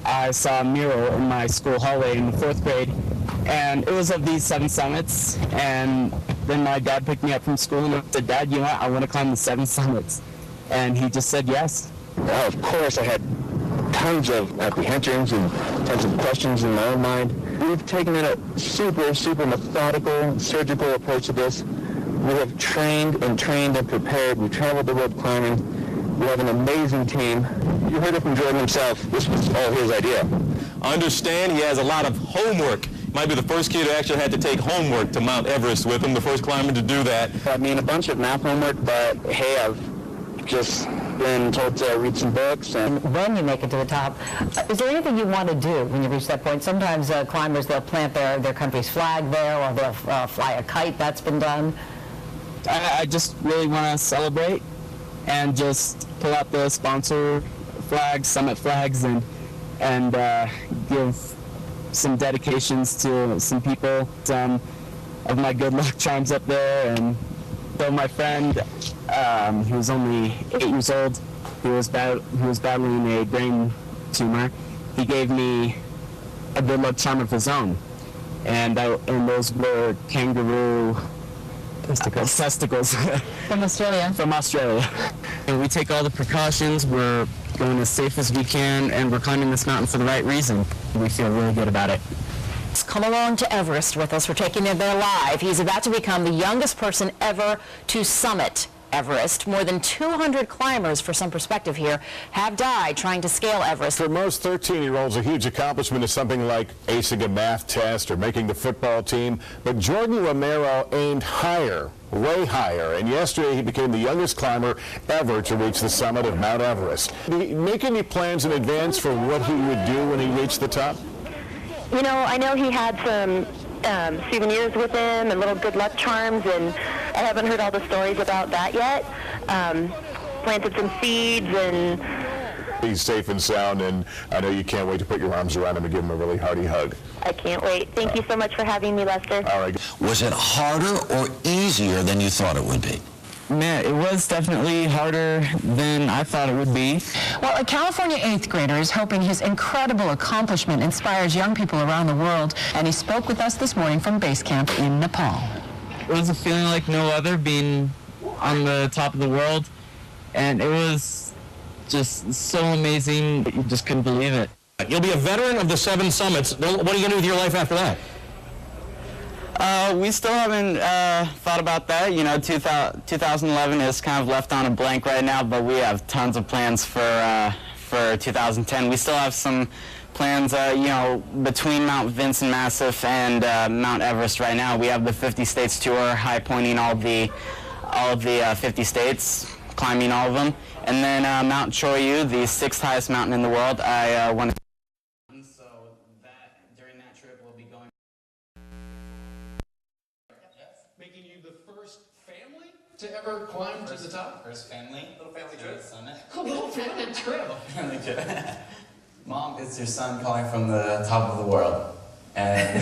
I saw a mural in my school hallway in the 4th grade, and it was of these 7 summits. And then my dad picked me up from school and I said, "Dad, you know what? I want to climb the 7 summits." And he just said yes. Of course, I had tons of apprehensions and tons of questions in my own mind. We've taken a super methodical, surgical approach to this. We have trained and prepared. We traveled the world climbing. We have an amazing team. You heard it from Jordan himself. This was all his idea. I understand he has a lot of homework. Might be the first kid who actually had to take homework to Mount Everest with him, the first climber to do that. I mean, a bunch of math homework, but hey, I've just been told to read some books. And when you make it to the top, is there anything you want to do when you reach that point? Sometimes climbers, they'll plant their country's flag there, or they'll fly a kite. That's been done. I just really want to celebrate and just pull out the sponsor flags, summit flags, and give some dedications to some people, some of my good luck charms up there. And so my friend, he was only 8 years old, he was battling a brain tumor. He gave me a good luck charm of his own, and those were kangaroo testicles. From Australia? From Australia. And we take all the precautions, we're going as safe as we can, and we're climbing this mountain for the right reason. We feel really good about it. Come along to Everest with us. We're taking him there live. He's about to become the youngest person ever to summit Everest. More than 200 climbers, for some perspective here, have died trying to scale Everest. For most 13-year-olds, a huge accomplishment is something like acing a math test or making the football team. But Jordan Romero aimed higher, way higher, and yesterday he became the youngest climber ever to reach the summit of Mount Everest. Did he make any plans in advance for what he would do when he reached the top? You know, I know he had some souvenirs with him and little good luck charms, and I haven't heard all the stories about that yet. Planted some seeds, and he's safe and sound, and I know you can't wait to put your arms around him and give him a really hearty hug. I can't wait. Thank you so much for having me, Lester. All right. Was it harder or easier than you thought it would be? Man, it was definitely harder than I thought it would be. Well, a California 8th grader is hoping his incredible accomplishment inspires young people around the world, and he spoke with us this morning from base camp in Nepal. It was a feeling like no other, being on the top of the world, and it was just so amazing. You just couldn't believe it. You'll be a veteran of the 7 summits. What are you going to do with your life after that? We still haven't thought about that. You know, 2011 is kind of left on a blank right now, but we have tons of plans for 2010. We still have some plans, you know, between Mount Vinson Massif and Mount Everest right now. We have the 50 states tour, high pointing all of the 50 states, climbing all of them. And then Mount Choyu, the 6th highest mountain in the world, I want to. So during that trip, we'll be going. Making you the first family to ever climb to the top? First family. Little family trip. Summit. A little family trip. Family trip. Mom, it's your son calling from the top of the world. And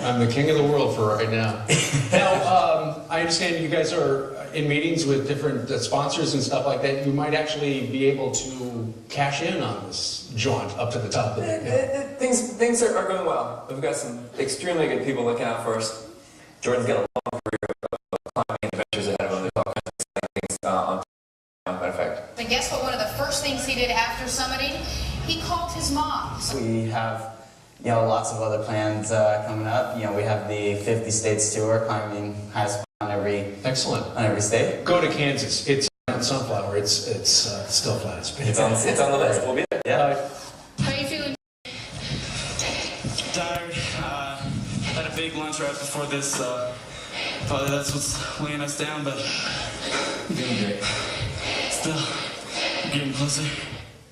I'm the king of the world for right now. Now, I understand you guys are in meetings with different sponsors and stuff like that. You might actually be able to cash in on this jaunt up to the top of the hill. Things are going well. We've got some extremely good people looking out for us. Jordan's got a long career of climbing adventures ahead of him. There's all kinds of exciting things on that effect. And guess what? One of the first things he did after summiting, he called his mom. we have, you know, lots of other plans coming up. You know, we have the 50 states tour, climbing highest on every state. Go to Kansas. It's not Sunflower. It's still flat. It's on the list. We'll be there. Yeah. How are you feeling? Tired. Had a big lunch right before this. Probably that's what's weighing us down, but doing great. Still getting closer.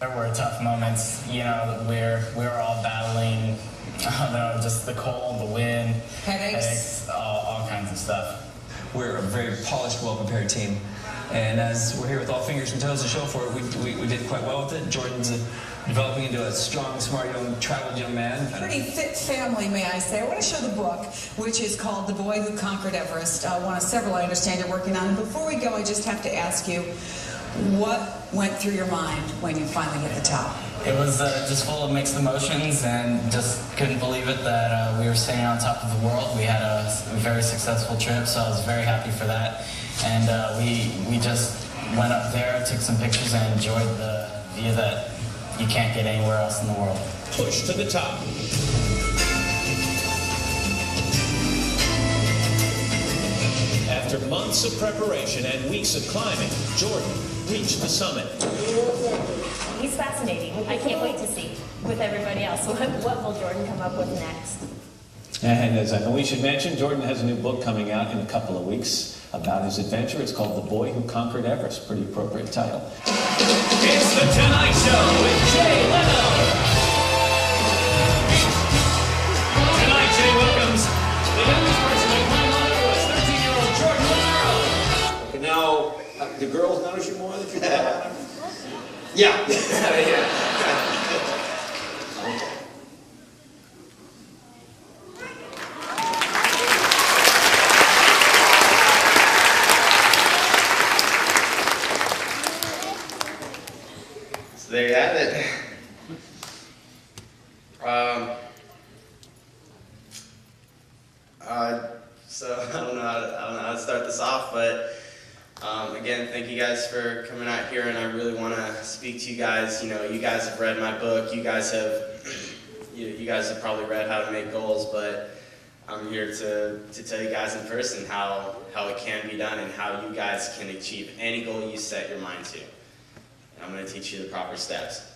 There were tough moments, you know, we're all battling, I don't know, just the cold, the wind, headaches, all kinds of stuff. We're a very polished, well-prepared team. And as we're here with all fingers and toes to show for it, we did quite well with it. Jordan's developing into a strong, smart, traveled young man. Pretty fit family, may I say. I want to show the book, which is called The Boy Who Conquered Everest. One of several I understand you're working on. And before we go, I just have to ask you, what went through your mind when you finally hit the top? It was just full of mixed emotions, and just couldn't believe it that we were staying on top of the world. We had a very successful trip, so I was very happy for that. And we just went up there, took some pictures, and enjoyed the view that you can't get anywhere else in the world. Push to the top. After months of preparation and weeks of climbing, Jordan reached the summit. He's fascinating. I can't wait to see with everybody else. What will Jordan come up with next? And as I know we should mention, Jordan has a new book coming out in a couple of weeks about his adventure. It's called The Boy Who Conquered Everest. Pretty appropriate title. It's The Tonight Show with Jay Leno. Tonight, Jay welcomes the youngest person to climb Mount Everest, 13-year-old Jordan Romero. Okay, now, do girls notice you more that you have? Yeah. So there you have it. So I don't know how to start this off, but again, thank you guys for coming out here, and I really want to speak to you guys. You know, you guys have read my book. You guys have probably read How to Make Goals, but I'm here to tell you guys in person how it can be done and how you guys can achieve any goal you set your mind to. And I'm going to teach you the proper steps.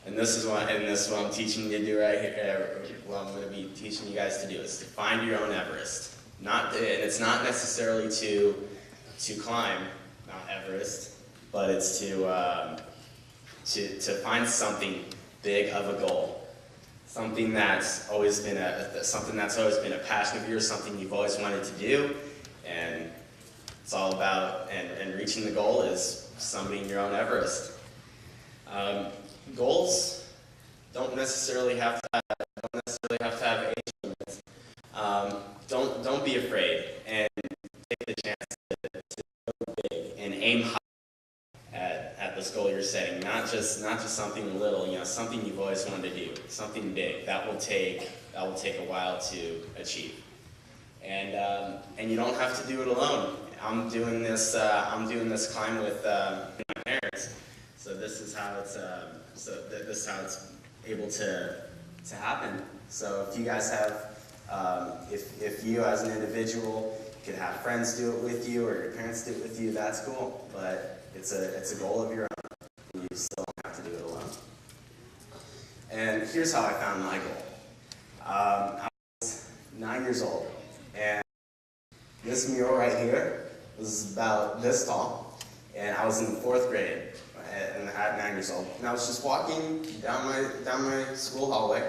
And this is what I'm teaching you to do right here. What I'm going to be teaching you guys to do is to find your own Everest. And it's not necessarily to climb Mount Everest, but it's to find something big of a goal, something that's always been a passion of yours, something you've always wanted to do, and it's all about and reaching the goal is summiting your own Everest. Goals don't necessarily have to have age limits. Don't be afraid and take the chance to go big and aim high at this goal you're setting. Not just something little, you know, something you've always wanted to do, something big that will take a while to achieve. And you don't have to do it alone. I'm doing this climb with my parents. So this is how it's able to happen. So if you guys have, if you as an individual could have friends do it with you or your parents do it with you, that's cool. But it's a goal of your own, and you still don't have to do it alone. And here's how I found my goal. I was 9 years old, and this mural right here was about this tall, and I was in the 4th grade. At 9 years old, and I was just walking down my school hallway,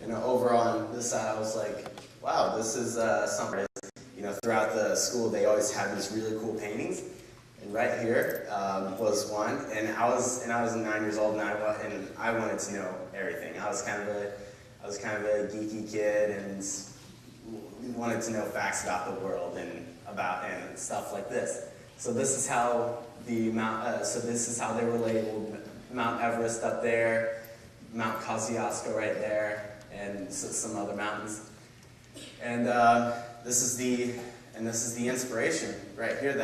and over on this side, I was like, "Wow, this is something." You know, throughout the school, they always had these really cool paintings, and right here was one. And I was 9 years old, and I wanted to know everything. I was kind of a geeky kid, and wanted to know facts about the world and stuff like this. So this is how they were labeled: Mount Everest up there, Mount Kosciuszko right there, and some other mountains. And this is the inspiration right here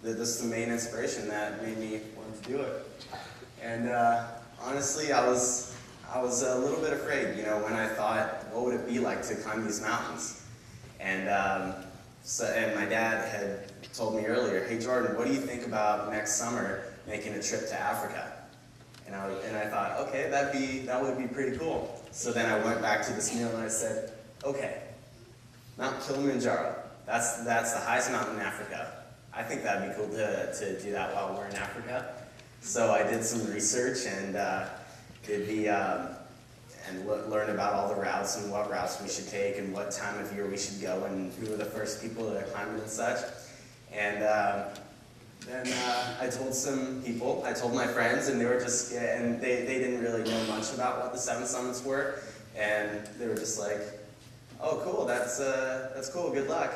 this is the main inspiration that made me want to do it. And honestly, I was a little bit afraid, you know, when I thought, what would it be like to climb these mountains? And my dad had told me earlier, "Hey Jordan, what do you think about next summer making a trip to Africa?" And I thought, okay, that would be pretty cool. So then I went back to this mural and I said, okay, Mount Kilimanjaro, that's the highest mountain in Africa. I think that'd be cool to do that while we're in Africa. So I did some research and learn about all the routes and what routes we should take and what time of year we should go and who were the first people to climb it and such. And then I told some people, I told my friends, and they were just, and they didn't really know much about what the 7 summits were, and they were just like, "Oh, cool, that's cool, good luck."